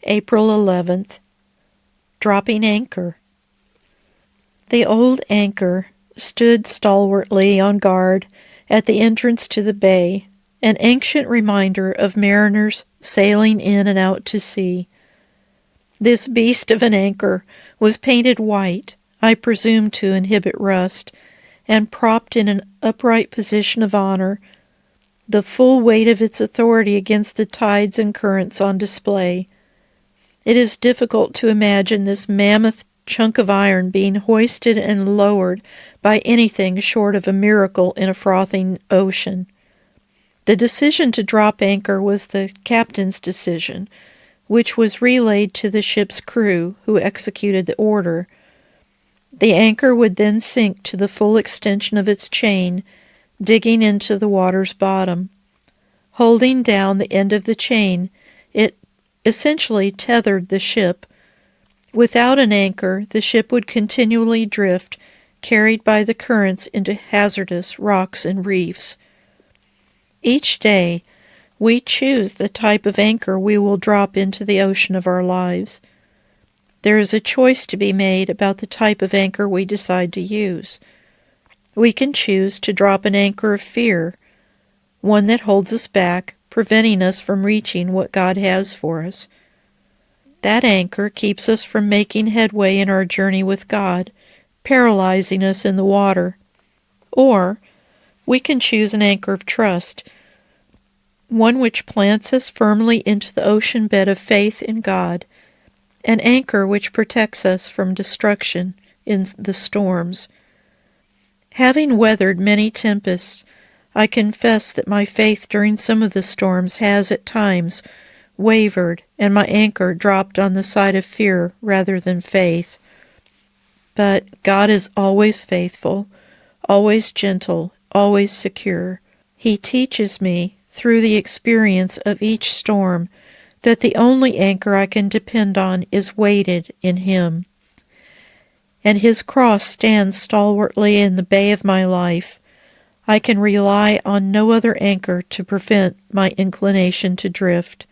April 11th. Dropping anchor. The old anchor stood stalwartly on guard at the entrance to the bay, an ancient reminder of mariners sailing in and out to sea. This beast of an anchor was painted white, I presume to inhibit rust, and propped in an upright position of honor, the full weight of its authority against the tides and currents on display. It is difficult to imagine this mammoth chunk of iron being hoisted and lowered by anything short of a miracle in a frothing ocean. The decision to drop anchor was the captain's decision, which was relayed to the ship's crew, who executed the order. The anchor would then sink to the full extension of its chain, digging into the water's bottom. Holding down the end of the chain, it essentially tethered the ship. Without an anchor, the ship would continually drift, carried by the currents into hazardous rocks and reefs. Each day, we choose the type of anchor we will drop into the ocean of our lives. There is a choice to be made about the type of anchor we decide to use. We can choose to drop an anchor of fear, one that holds us back, preventing us from reaching what God has for us. That anchor keeps us from making headway in our journey with God, paralyzing us in the water. Or we can choose an anchor of trust, one which plants us firmly into the ocean bed of faith in God, an anchor which protects us from destruction in the storms. Having weathered many tempests, I confess that my faith during some of the storms has at times wavered, and my anchor dropped on the side of fear rather than faith. But God is always faithful, always gentle, always secure. He teaches me, through the experience of each storm, that the only anchor I can depend on is weighted in Him. And His cross stands stalwartly in the bay of my life. I can rely on no other anchor to prevent my inclination to drift.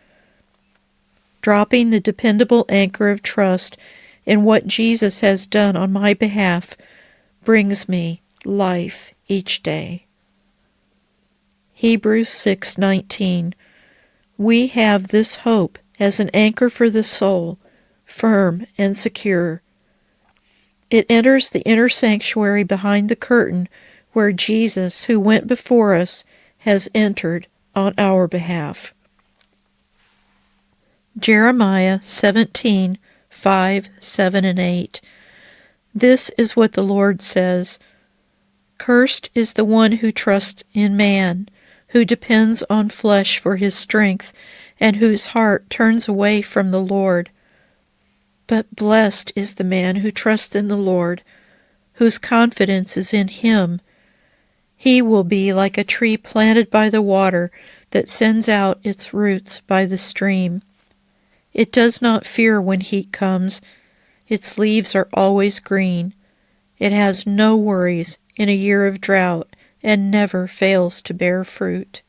Dropping the dependable anchor of trust in what Jesus has done on my behalf brings me life each day. Hebrews 6:19. We have this hope as an anchor for the soul, firm and secure. It enters the inner sanctuary behind the curtain where Jesus, who went before us, has entered on our behalf. Jeremiah 17:5, 7, and 8. This is what the Lord says: Cursed is the one who trusts in man, who depends on flesh for his strength, and whose heart turns away from the Lord. But blessed is the man who trusts in the Lord, whose confidence is in Him. He will be like a tree planted by the water that sends out its roots by the stream. It does not fear when heat comes. Its leaves are always green. It has no worries in a year of drought and never fails to bear fruit.